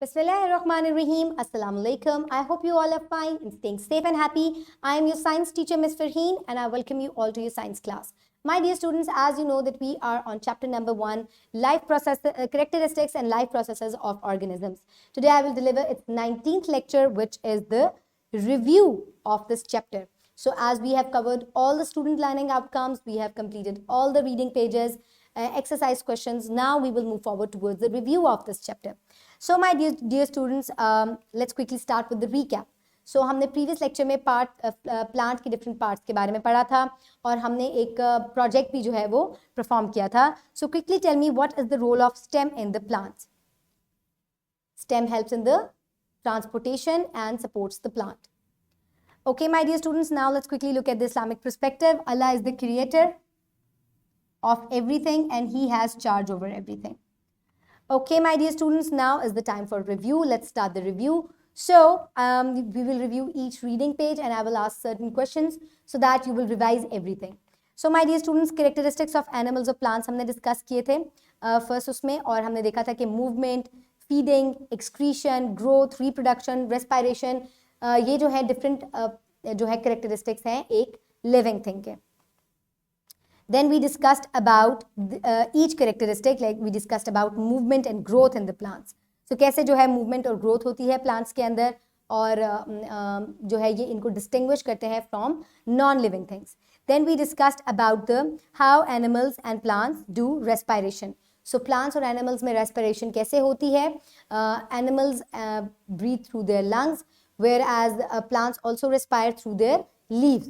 Bismillahirrahmanirrahim. Assalamu alaikum. I hope you all are fine and staying safe and happy. I am your science teacher, Ms. Farheen, and I welcome you all to your science class. My dear students, as you know that we are on chapter number 1, characteristics and life processes of organisms. Today I will deliver its 19th lecture, which is the review of this chapter. So as we have covered all the student learning outcomes, we have completed all the reading pages, exercise questions. Now we will move forward towards the review of this chapter. So my dear students, let's quickly start with the recap. So हमने previous lecture में plant के different parts के बारे में पढ़ा था और हमने एक project भी जो है वो perform किया था. So quickly tell me what is the role of stem in the plants. Stem helps in the transportation and supports the plant. Okay, my dear students, now let's quickly look at the Islamic perspective. Allah is the creator of everything and He has charge over everything. Okay, my dear students, now is the time for review. Let's start the review. So, we will review each reading page and I will ask certain questions so that you will revise everything. So, my dear students, characteristics of animals or plants हमने discuss किए थे first उसमें और हमने देखा था कि movement, feeding, excretion, growth, reproduction, respiration, ये जो है different जो है characteristics हैं एक living thing के. Then we discussed about each characteristic, like we discussed about movement and growth in the plants. So कैसे जो है movement और growth होती है plants के अंदर और जो है ये इनको distinguish करते हैं from non-living things. Then we discussed about the how animals and plants do respiration. So plants और animals में respiration कैसे होती है? Animals breathe through their lungs, whereas plants also respire through their leaves.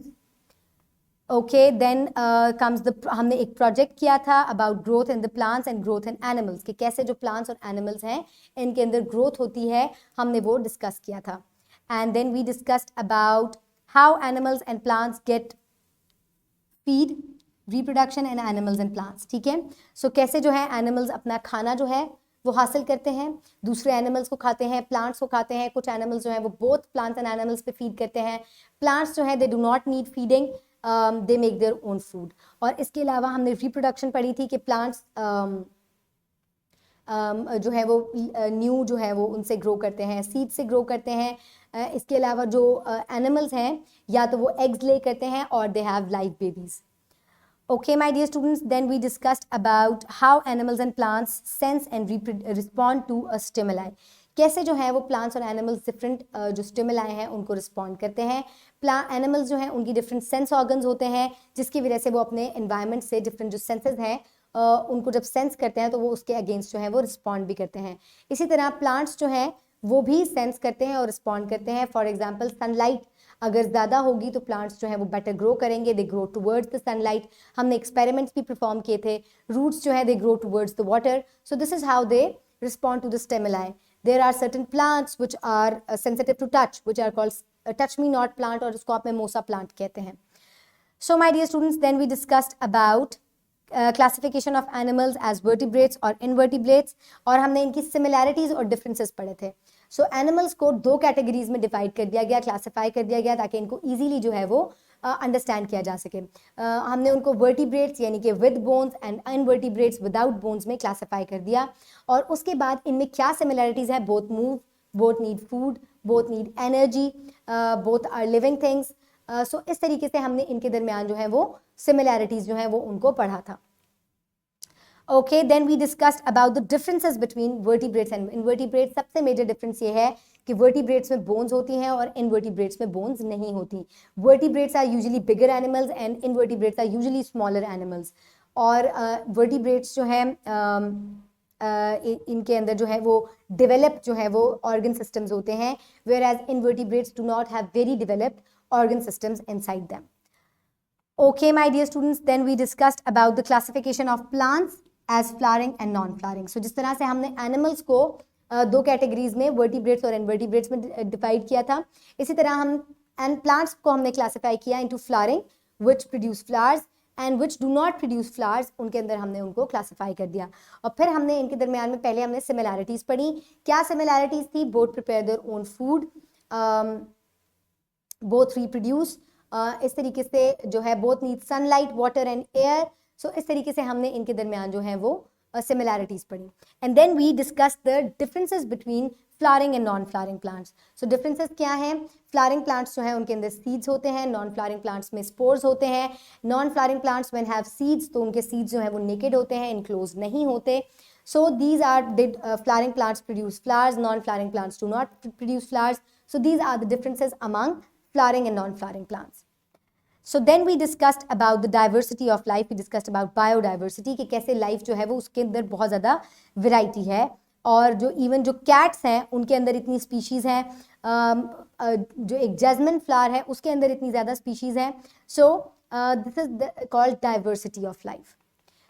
Okay, then comes the हमने एक project किया था about growth in the plants and growth in animals कि कैसे जो plants और animals हैं इनके अंदर growth होती है हमने वो discuss किया था. And then we discussed about how animals and plants get feed, reproduction in animals and plants. ठीक है, so कैसे जो है animals अपना खाना जो है वो हासिल करते हैं, दूसरे एनिमल्स को खाते हैं, प्लांट्स को खाते हैं, कुछ एनिमल्स जो हैं वो बोथ प्लांट्स एंड एनिमल्स पे फीड करते हैं. प्लांट्स जो है they do not need feeding, they make their own food. और इसके अलावा हमने रिप्रोडक्शन पढ़ी थी कि प्लांट्स जो है वो न्यू जो है वो उनसे ग्रो करते हैं, सीड से ग्रो करते हैं. इसके अलावा जो एनिमल्स हैं या तो वो एग्स ले करते हैं और they have live babies. Okay, my dear students, then we discussed about how animals and plants sense and respond to a stimuli. कैसे जो है वो plants और animals different जो stimuli हैं उनको respond करते हैं. Animals जो हैं उनकी different sense organs होते हैं जिसकी वजह से वो अपने environment से different जो senses हैं उनको जब sense करते हैं तो वो उसके against जो है वो respond भी करते हैं. इसी तरह plants जो हैं वो भी sense करते हैं और respond करते हैं. For example, sunlight अगर ज़्यादा होगी तो प्लांट्स जो है वो बेटर ग्रो करेंगे, they grow towards the sunlight. हमने एक्सपेरिमेंट्स भी परफॉर्म किए थे. रूट्स जो है they grow towards the water. So this is how they respond to the stimuli. There are certain plants which are sensitive to touch, which are called touch me not plant और उसको आप mimosa plant कहते हैं. So my dear students, then we discussed about classification of animals as vertebrates और invertebrates और हमने इनकी similarities और डिफरेंसेस पढ़े थे. सो एनिमल्स को दो कैटेगरीज में डिवाइड कर दिया गया, क्लासिफाई कर दिया गया ताकि इनको इजीली जो है वो अंडरस्टैंड किया जा सके. हमने उनको वर्टिब्रेट्स यानी कि with bones and invertebrates without bones में क्लासिफाई कर दिया और उसके बाद इनमें क्या सिमिलैरिटीज है? Both move, both need food, both need energy, both are living things. So इस तरीके से हमने इनके दरमियान जो है वो सिमिलैरिटीज जो है वो उनको पढ़ा था. Okay, then we discussed about the differences between vertebrates and invertebrates. सबसे major difference ये है कि vertebrates में bones होती हैं और invertebrates में bones नहीं होती. Vertebrates are usually bigger animals and invertebrates are usually smaller animals. और vertebrates जो है इनके अंदर जो है वो developed जो है वो organ systems होते हैं, whereas invertebrates do not have very developed organ systems inside them. Okay, my dear students, then we discussed about the classification of plants as flowering and non-flowering. So जिस तरह से हमने animals को दो categories में vertebrates और invertebrates में divide किया था, इसी तरह हम plants को हमने क्लासिफाई किया into flowering which produce flowers and which do not produce flowers. उनके अंदर हमने उनको क्लासिफाई कर दिया और फिर हमने इनके दरमियान में पहले हमने सिमिलैरिटीज पढ़ी. क्या सिमिलैरिटीज थी? Both prepare their own food, both reproduce, इस तरीके से जो है both need sunlight, water and air. So इस तरीके से हमने इनके दरमियान जो है वो similarities पढ़ी. And then we discussed the differences between flowering and non-flowering plants. So differences क्या हैं? Flowering plants जो हैं उनके अंदर seeds होते हैं, non-flowering plants में spores होते हैं. Non-flowering plants when have seeds तो उनके seeds जो हैं वो naked होते हैं, enclosed नहीं होते. So these are flowering plants produce flowers, non-flowering plants do not produce flowers. So these are the differences among flowering and non-flowering plants. So then we discussed about the diversity of life. We discussed about biodiversity कि कैसे life जो है वो उसके अंदर बहुत ज़्यादा variety है और जो even जो cats हैं उनके अंदर इतनी species हैं जो एक jasmine flower है उसके अंदर इतनी ज़्यादा species हैं. So this is called diversity of life.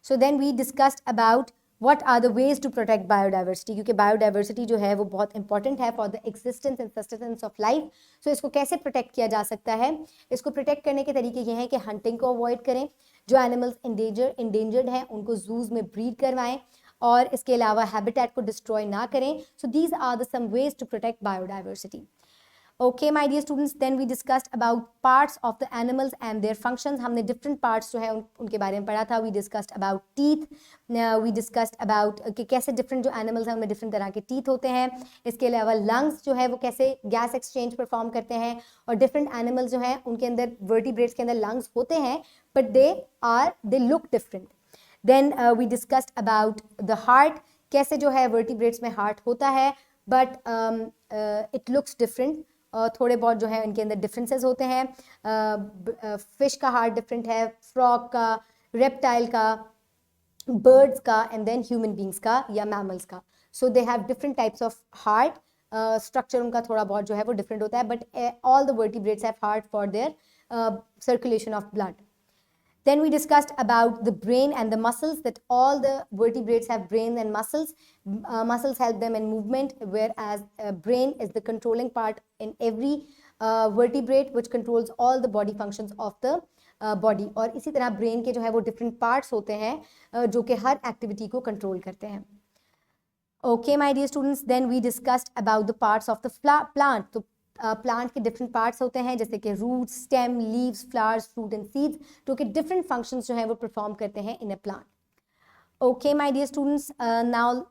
So then we discussed about what are the ways to protect biodiversity क्योंकि biodiversity जो है वो बहुत important है for the existence and sustenance of life. So इसको कैसे protect किया जा सकता है? इसको protect करने के तरीके ये हैं कि hunting को avoid करें, जो animals endangered हैं उनको zoos में breed करवाएं और इसके अलावा habitat को destroy ना करें. So these are the some ways to protect biodiversity. Okay, my dear students, then we discussed about parts of the animals and their functions. हमने different parts जो है उनके बारे में पढ़ा था. We discussed about teeth. We discussed about कि कैसे different जो animals हैं उनमें different तरह के teeth होते हैं. इसके अलावा lungs जो है वो कैसे gas exchange perform करते हैं और different animals जो हैं उनके अंदर vertebrates के अंदर lungs होते हैं but they look different. Then we discussed about the heart. कैसे जो है vertebrates में heart होता है but it looks different. थोड़े बहुत जो है इनके अंदर डिफरेंसेस होते हैं. फिश का हार्ट डिफरेंट है, फ्रॉग का, रेप्टाइल का, बर्ड्स का एंड देन ह्यूमन बींग्स का या मैमल्स का. So they have different types of heart. Structure उनका थोड़ा बहुत जो है वो डिफरेंट होता है but all the vertebrates have heart for their circulation of blood. Then we discussed about the brain and the muscles, that all the vertebrates have brains and muscles. Muscles help them in movement, whereas brain is the controlling part in every vertebrate which controls all the body functions of the body. और इसी तरह brain के जो है वो different parts होते हैं जो कि हर activity को control करते हैं. Okay, my dear students, then we discussed about the parts of the plant. तो प्लांट के डिफरेंट पार्ट्स होते हैं जैसे कि root, stem, leaves, flowers, fruit and seeds जो कि डिफरेंट फंक्शंस जो है वो परफॉर्म करते हैं in a plant. Okay my dear students, now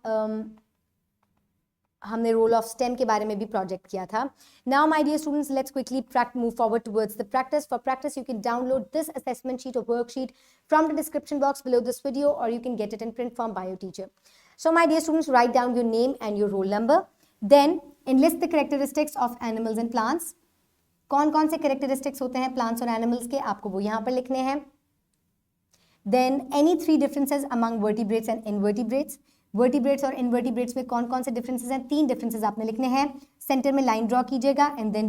हमने रोल ऑफ स्टेम के बारे में भी प्रोजेक्ट किया था. Now my dear students, let's quickly move forward towards the practice. For practice you can download this assessment sheet और worksheet from the description box below this video और you can get it in print form by your teacher. So my dear students, write down your name and your roll number. Then enlist the characteristics of animals and plants. कौन कौन से characteristics होते हैं plants और animals के, आपको वो यहाँ पर लिखने हैं. Then any three differences among vertebrates and invertebrates. Vertebrates और invertebrates में कौन कौन से differences हैं, 3 differences आपने लिखने हैं. Center में line draw कीजिएगा and then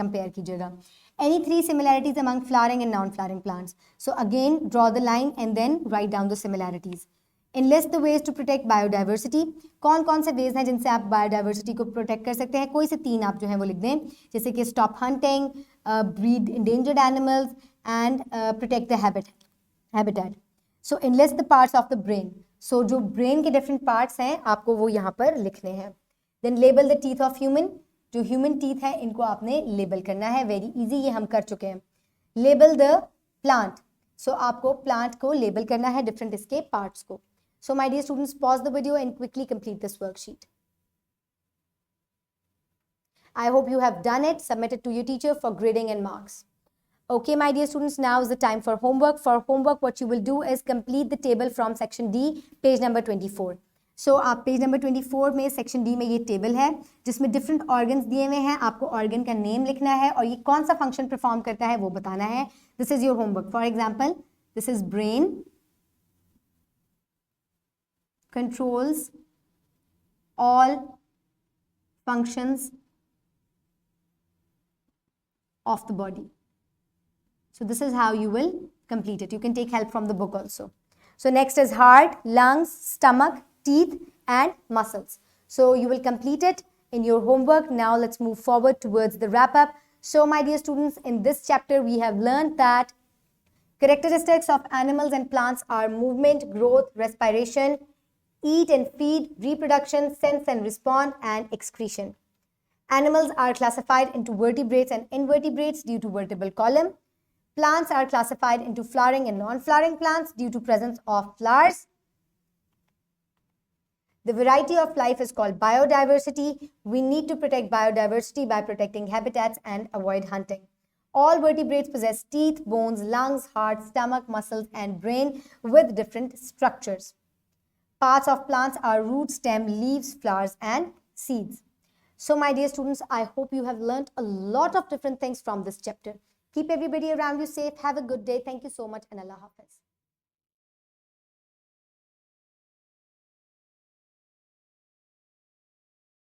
compare कीजिएगा. Any 3 similarities among flowering and non-flowering plants. So again draw the line and then write down the similarities. Enlist the ways to protect biodiversity. कौन कौन से ways हैं जिनसे आप biodiversity को protect कर सकते हैं, कोई से 3 आप जो हैं वो लिख दें, जैसे कि stop hunting, breed endangered animals and protect the habitat. So enlist the parts of the brain. So जो brain के different parts हैं आपको वो यहाँ पर लिखने हैं. Then label the teeth of human. जो human teeth है इनको आपने label करना है. Very easy, ये हम कर चुके हैं. Label the plant. So आपको plant को label करना है different इसके parts को. So my dear students, pause the video and quickly complete this worksheet. I hope you have done it. Submit it to your teacher for grading and marks. Okay, my dear students, now is the time for homework. For homework, what you will do is complete the table from section D, page number 24. So आप page number 24 में section D में ये table है जिसमें different organs दिए हुए हैं. आपको ऑर्गन का नेम लिखना है और ये कौन सा फंक्शन परफॉर्म करता है वो बताना है. This is your homework. For example, this is brain controls all functions of the body. So this is how you will complete it. You can take help from the book also. So next is heart, lungs, stomach, teeth and muscles. So you will complete it in your homework. Now let's move forward towards the wrap up. So my dear students, in this chapter we have learned that characteristics of animals and plants are movement, growth, respiration, eat and feed, reproduction, sense and respond, and excretion. Animals are classified into vertebrates and invertebrates due to vertebral column. Plants are classified into flowering and non-flowering plants due to presence of flowers. The variety of life is called biodiversity. We need to protect biodiversity by protecting habitats and avoid hunting. All vertebrates possess teeth, bones, lungs, heart, stomach, muscles, and brain with different structures. Parts of plants are root, stem, leaves, flowers, and seeds. So, my dear students, I hope you have learned a lot of different things from this chapter. Keep everybody around you safe. Have a good day. Thank you so much, and Allah Hafiz.